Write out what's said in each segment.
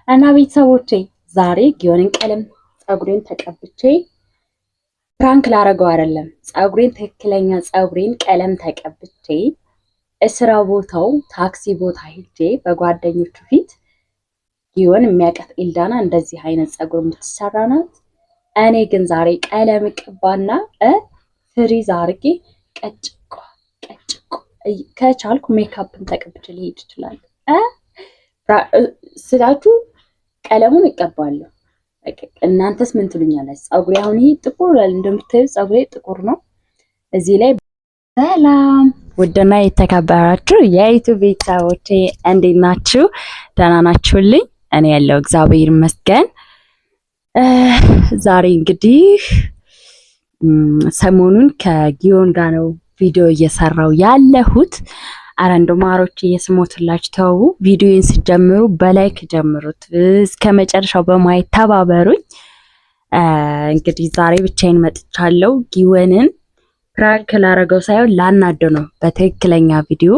እና ቤተሰቦቼ ዛሬ ጊዮንን ቀለም ፀጉሬን ተቀብቼ ፕራንክ ላረገው አይደለም፣ ፀጉሬን ትክክለኛ ፀጉሬን ቀለም ተቀብቼ እስራ ቦታው ታክሲ ቦታ ሄጄ በጓደኞቹ ፊት ጊዮን የሚያቀፍ ኤልዳና እንደዚህ አይነት ፀጉር የምትሰራ ናት። እኔ ግን ዛሬ ቀለም ቅባና ፍሪዝ አርጌ ቀጭቆ ከቻልኩ ሜካፕን ተቀብቼ ልሄድ ይችላል ስላችሁ ቀለሙን እቀባለሁ። እናንተስ ምን ትሉኛላችሁ? ፀጉሬ አሁን ይሄ ጥቁር እንደምታዩት ፀጉሬ ጥቁር ነው። እዚህ ላይ ሰላም ውድና የተከበራችሁ የዩቲዩብ ቤተሰቦቼ እንዴት ናችሁ? ደህና ናችሁልኝ? እኔ ያለው እግዚአብሔር ይመስገን። ዛሬ እንግዲህ ሰሞኑን ከጊዮን ጋር ነው ቪዲዮ እየሰራው ያለሁት። አረ እንደው ማሮች እየስሞትላችሁ ተው። ቪዲዮን ሲጀምሩ በላይክ ጀምሩት፣ እስከ መጨረሻው በማየት ተባበሩኝ። እንግዲህ ዛሬ ብቻዬን መጥቻለሁ። ጊዮንን ፕራንክ ላረገው ሳይሆን ላናደው ነው። በትክክለኛ ቪዲዮ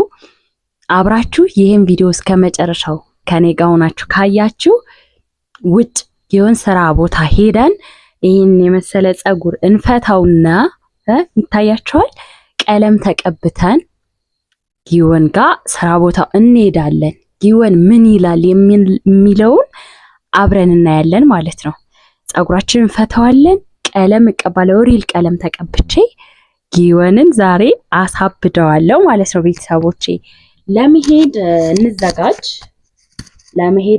አብራችሁ ይሄን ቪዲዮ እስከ መጨረሻው ከኔ ጋር ሆናችሁ ካያችሁ ውጭ ጊዮን ስራ ቦታ ሄደን ይሄን የመሰለ ፀጉር እንፈታውና ይታያችኋል ቀለም ተቀብተን ጊዮን ጋር ስራ ቦታ እንሄዳለን። ጊዮን ምን ይላል የሚለውን አብረን እናያለን ማለት ነው። ፀጉራችንን እንፈታዋለን፣ ቀለም እቀባለሁ። ሪል ቀለም ተቀብቼ ጊዮንን ዛሬ አሳብደዋለሁ ማለት ነው። ቤተሰቦቼ ለመሄድ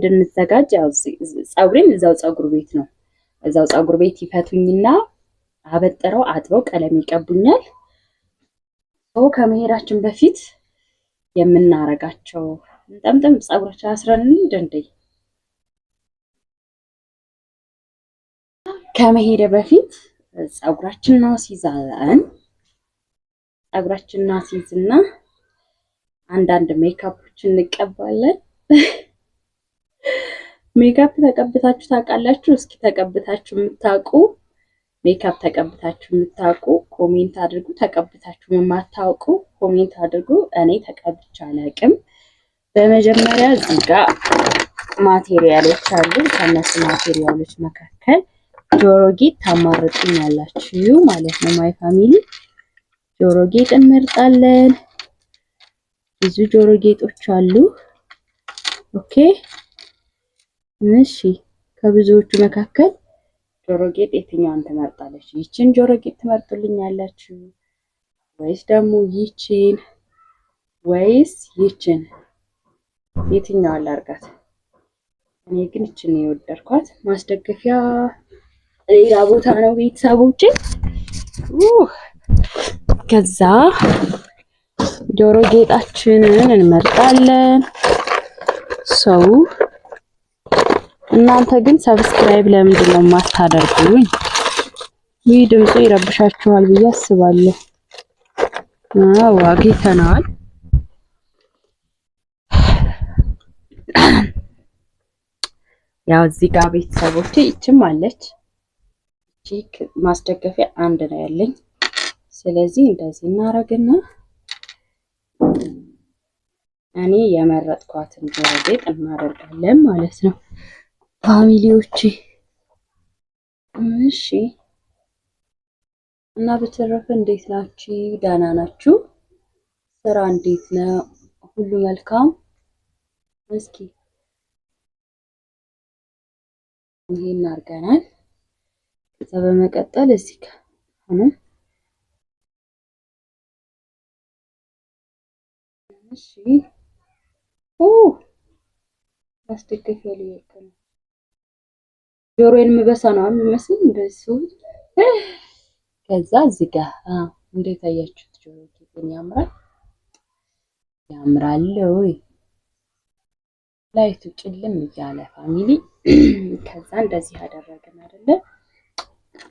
እንዘጋጅ። ያው ፀጉሬን እዛው ፀጉር ቤት ነው። እዛው ፀጉር ቤት ይፈቱኝና አበጥረው አጥበው ቀለም ይቀቡኛል። ከመሄዳችን በፊት የምናረጋቸው እንጠምጥም ፀጉራችን አስረን እንዴ ከመሄደ በፊት ፀጉራችንን አስይዝና አንዳንድ ሜካፖችን እንቀባለን። ሜካፕ ተቀብታችሁ ታውቃላችሁ? እስኪ ተቀብታችሁ የምታውቁ ሜካፕ ተቀብታችሁ የምታውቁ ኮሜንት አድርጉ። ተቀብታችሁ የማታውቁ ኮሜንት አድርጉ። እኔ ተቀብቼ አላውቅም። በመጀመሪያ እዚህ ጋር ማቴሪያሎች አሉ። ከነሱ ማቴሪያሎች መካከል ጆሮ ጌጥ ታማርጡኛላችሁ ማለት ነው። ማይ ፋሚሊ ጆሮ ጌጥ እንመርጣለን። ብዙ ጆሮ ጌጦች አሉ። ኦኬ እሺ፣ ከብዙዎቹ መካከል ጆሮ ጌጥ የትኛውን ትመርጣለች? ይችን ጆሮ ጌጥ ትመርጡልኛላችሁ ወይስ ደግሞ ይችን ወይስ ይችን? የትኛውን ላርጋት? እኔ ግን ይችን ነው የወደድኳት። ማስደገፊያ ሌላ ቦታ ነው ቤተሰቦቼ። ከዛ ጆሮ ጌጣችንን እንመርጣለን። ሰው እናንተ ግን ሰብስክራይብ ለምንድን ነው የማታደርጉኝ? ይህ ድምፁ ይረብሻችኋል ብዬ አስባለሁ። አግኝተናል። ያው እዚህ ጋር ቤተሰቦቼ ይችም አለች። ቺክ ማስደገፊያ አንድ ነው ያለኝ። ስለዚህ እንደዚህ እናረግና እኔ የመረጥኳትን ጆሮ ጌጥ እናደርጋለን ማለት ነው ፋሚሊዎቼ። እሺ እና በተረፈ እንዴት ናችሁ? ደህና ናችሁ? ስራ እንዴት ነው? ሁሉ መልካም? እስኪ ይሄን አድርገናል። ከዛ በመቀጠል እዚህ ጋር እሺ ማስደገፊያ ሊወጣ ነው። ጆሮዬን የምበሳ ነው የሚመስል እንደዚህ። ከዛ እዚህ ጋር እንዴት አያችሁት? ጆሮ ጌጤን ያምራል ወይ? ላይቱ ጭልም እያለ ፋሚሊ። ከዛ እንደዚህ አደረግን አይደለ?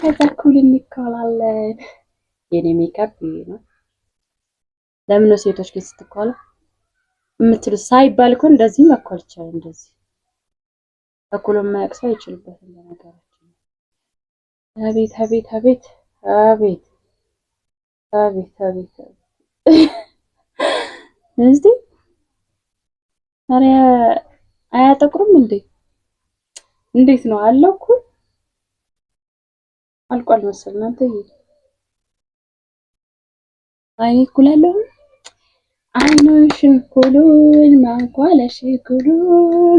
ከዛ ኩል እንካላለን። የኔ ሜካፕ ይሄ ነው። ለምን ነው ሴቶች ግን ስትኳሉ የምትሉ ሳይባል እኮ እንደዚህ መኳል ይችላል። እንደዚህ ተኩሎ የማያውቅ ሰው አይችልበትም በነገራችን። አቤት አቤት አቤት አቤት አቤት አቤት እስቲ አያጠቁሩም እንዴ? እንዴት ነው አለው እኮ አልቋል መሰል እናንተ አይኔ ኩላለሁ አይኖሽን ኩሉን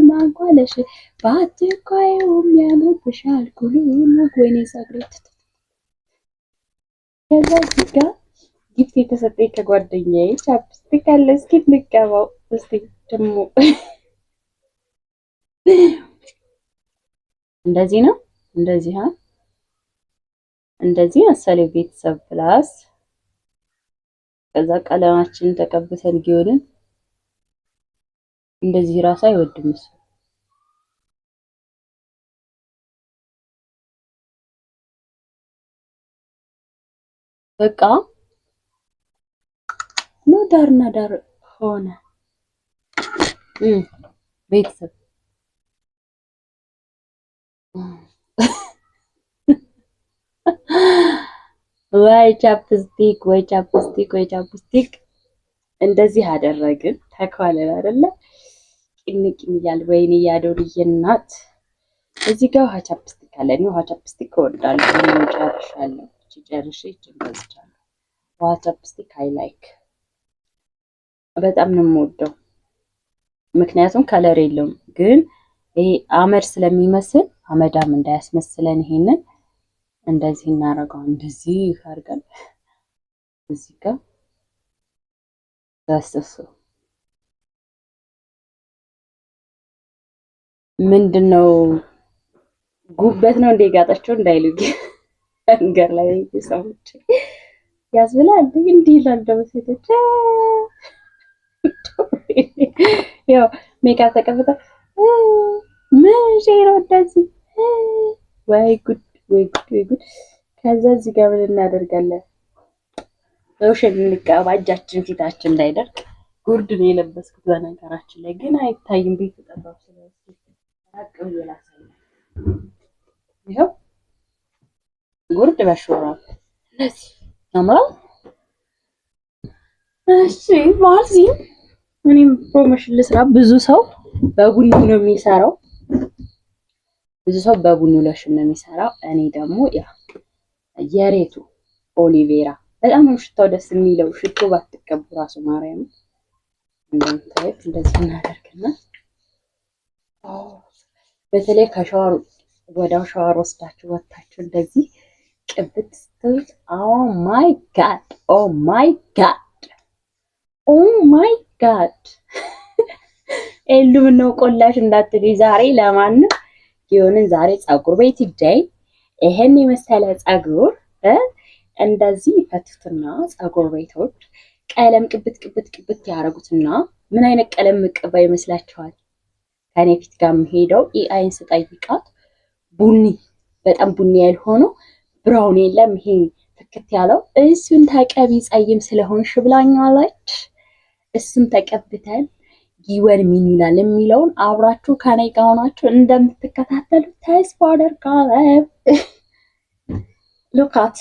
ማንኳለሽ ባትኳዩ የሚያምርብሻል ኩሉን ወይኔ ሳግረት ከዛ ሲጋ ጊፍት የተሰጠኝ ከጓደኛዬ ቻፕስቲክ አለ። እስኪ እንቀባው እስኪ ደግሞ እንደዚህ ነው እንደዚህ መሰለኝ ቤተሰብ ፕላስ ከዛ ቀለማችንን ተቀብተን ጊዮንን እንደዚህ ራሱ አይወድም እሱ በቃ ነው ዳርና ዳር ሆነ ቤተሰብ ወይ ቻፕስቲክ እንደዚህ አደረግን ተኳለን አይደለ ቅንቅን ይላል ወይኔ ያዶልዬ እናት እዚህ ጋር ውሃ ቻፕስቲክ አለ ነው ውሃ ቻፕስቲክ እወዳለሁ ነው ጨርሻለሁ ጨርሼ ጀምራለሁ ውሃ ቻፕስቲክ አይ ላይክ በጣም ነው የምወደው ምክንያቱም ከለር የለውም ግን ይሄ አመድ ስለሚመስል አመዳም እንዳያስመስለን ይሄንን እንደዚህ እናረጋው እንደዚህ አድርገን እዚህ ጋር ዳስሱ ምንድነው ጉበት ነው እንደ ጋጣቸው እንዳይሉኝ አንገር ላይ ሰዎች ያዝብላል እንዲህ ይላል ደግሞ ሴቶች ያው ሜካፕ ተቀብታ ምን ሼር ወደዚህ ወይ ጉድ ከዛ እዚህ ጋር ምን እናደርጋለን ሎሽን እንቀባ እጃችን ፊታችን እንዳይደርቅ ጉርድ ነው የለበስኩት በነገራችን ላይ ግን አይታይም ቤት ተጠባብ ስለዚህ አቀው ይላሳል ይሄው ጉርድ በሹራብ አማራ እሺ ማዚ እኔም ፕሮሞሽን ልስራ ብዙ ሰው በቡኒ ነው የሚሰራው ሎሽን ነው የሚሰራው እኔ ደግሞ ያ የሬቱ ኦሊቬራ በጣም ነው ሽታው ደስ የሚለው ሽቶ ባትቀቡ ራሱ ማርያም እንደዚህ እናደርግና በተለይ ከሻወር ወዳው ሻወር ወስዳችሁ ወጣችሁ እንደዚህ ቅብት ኦ ማይ ጋድ ኤሉ ነው ቆላሽ እንዳትልይ ዛሬ ለማንም ጊዮንን ዛሬ ፀጉር ቤት ይደይ ይሄን የመሰለ ፀጉር እንደዚህ ፈትፍትና ፀጉር ቤቶች ቀለም ቅብት ያረጉትና ምን አይነት ቀለም መቀባ ይመስላችኋል ከኔ ፊት ጋር ሄደው ኢአይን ስጠይቃት ቡኒ በጣም ቡኒ ያልሆነው ብራውን የለም ይሄ ፍክት ያለው እሱን ተቀቢ ፀይም ስለሆንሽ ብላኛለች እሱን ተቀብተን ጊዮን ምን ይላል የሚለውን አብራችሁ ከኔ ጋር ሆናችሁ እንደምትከታተሉ ተስፋ አደርጋለሁ ሉካት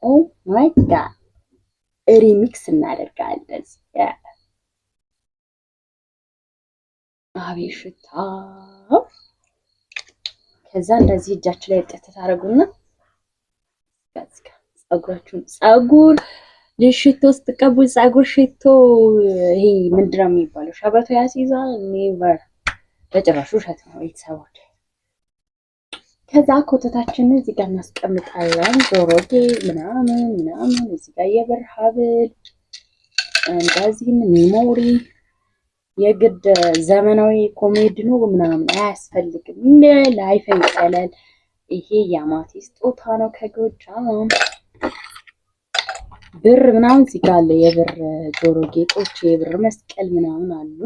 ኦ ማይ ጋድ ሪሚክስ እናደርጋለን አቤት ሽታ ከዛ እንደዚህ እጃችሁ ላይ ጥጥ ታረጉና ፀጉር ለሽቶ ስትቀቡ ፀጉር ሽቶ ይሄ ምንድነው የሚባለው ሸበቶ ያስይዛል ኔቨር በጭራሹ ውሸት ነው ቤተሰቦች ከዛ ኮተታችንን እዚህ ጋር እናስቀምጣለን ጆሮጌ ምናምን እዚህ ጋር የብር ሀብል እንደዚህ ሚሞሪ የግድ ዘመናዊ ኮሜዲ ነው ምናምን አያስፈልግም ላይፍ ይቀላል ይሄ ያማቴ ስጦታ ነው ከጎጃም ብር ምናምን እዚህ ጋር አለ የብር ጆሮ ጌጦች የብር መስቀል ምናምን አሉ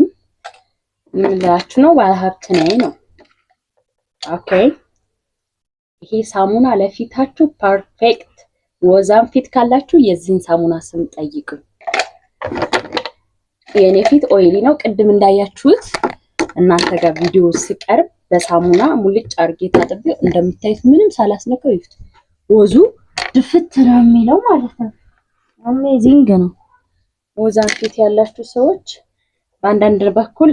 ምን ላችሁ ነው ባለሀብት ነኝ ነው ኦኬ ይሄ ሳሙና ለፊታችሁ ፐርፌክት ወዛም ፊት ካላችሁ የዚህን ሳሙና ስም ጠይቁ የኔ ፊት ኦይሊ ነው ቅድም እንዳያችሁት እናንተ ጋር ቪዲዮ ሲቀርብ በሳሙና ሙልጭ አርጌ ታጥቤው እንደምታዩት ምንም ሳላስነካው ይፍት ወዙ ድፍት ነው የሚለው ማለት ነው አሜዚንግ ነው ወዛም ፊት ያላችሁ ሰዎች በአንዳንድ በኩል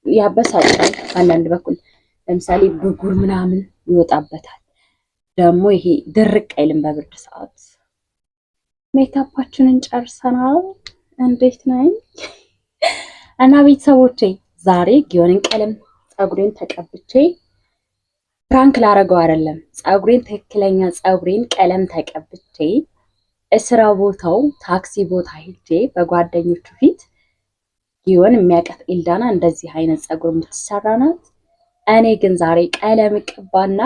ያበሳጫል፣ በአንዳንድ በኩል ለምሳሌ ብጉር ምናምን ይወጣበታል። ደግሞ ይሄ ድርቅ አይልም በብርድ ሰዓት። ሜካፓችንን ጨርሰናል። እንዴት ነኝ? እና ቤተሰቦቼ ዛሬ ጊዮንን ቀለም ፀጉሬን ተቀብቼ ፍራንክ ላረገው አይደለም፣ ፀጉሬን ትክክለኛ ፀጉሬን ቀለም ተቀብቼ እስራ ቦታው ታክሲ ቦታ ሄጄ በጓደኞቹ ፊት ጊዮን የሚያቀፍ ኤልዳና እንደዚህ አይነት ፀጉር የምትሰራ ናት። እኔ ግን ዛሬ ቀለም ቅባና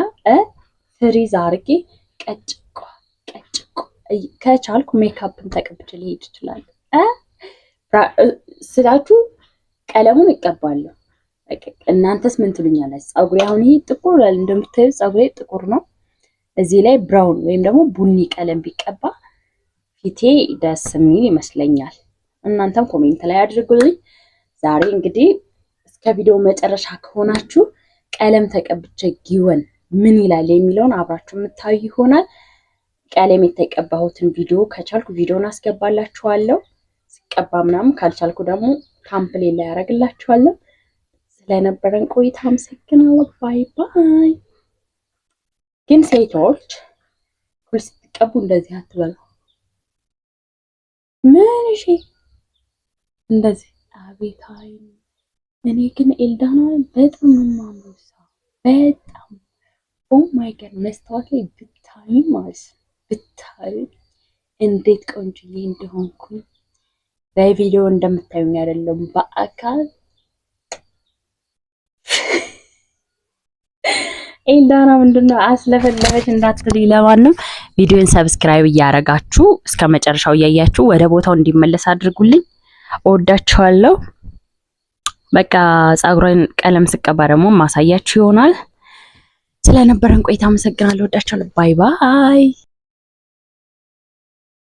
ፍሪዝ አርጌ ቀጭቆ ከቻልኩ ሜካፕን ተቀብቼ ልሄድ ይችላል ስላችሁ ቀለሙን እቀባለሁ። እናንተስ ምን ትሉኛላችሁ? ፀጉሬ አሁን ይሄ ጥቁር እንደምታዩ ፀጉሬ ጥቁር ነው። እዚህ ላይ ብራውን ወይም ደግሞ ቡኒ ቀለም ቢቀባ ፊቴ ደስ የሚል ይመስለኛል። እናንተም ኮሜንት ላይ አድርጉልኝ። ዛሬ እንግዲህ እስከ ቪዲዮ መጨረሻ ከሆናችሁ ቀለም ተቀብቼ ጊዮን ምን ይላል የሚለውን አብራችሁ የምታዩ ይሆናል። ቀለም የተቀባሁትን ቪዲዮ ከቻልኩ ቪዲዮን አስገባላችኋለሁ። ሲቀባ ምናምን ካልቻልኩ ደግሞ ታምፕሌን ላይ ያደርግላችኋለሁ። ስለነበረን ቆይታ አመሰግናለሁ። ባይ ባይ። ግን ሴቶች ኩል ስትቀቡ እንደዚህ አትበሉ። ምን እሺ እንደዚህ አቤታይ። እኔ ግን ኤልዳና በጣም የማምረው በጣም ኦ ማይ ጋድ መስታወት ላይ ብታይ ማለት ብታይ እንዴት ቆንጆዬ እንደሆንኩኝ በቪዲዮ እንደምታዩኝ አይደለም በአካል። ኤልዳና ምንድነው አስለፈለፈች እንዳትልኝ። ለማንም ቪዲዮን ሰብስክራይብ እያረጋችሁ እስከ መጨረሻው እያያችሁ ወደ ቦታው እንዲመለስ አድርጉልኝ። እወዳችኋለሁ። በቃ ፀጉሬን ቀለም ስቀባ ደግሞ ማሳያችሁ ይሆናል። ስለነበረን ቆይታ አመሰግናለሁ። እወዳችኋለሁ። ባይ ባይ።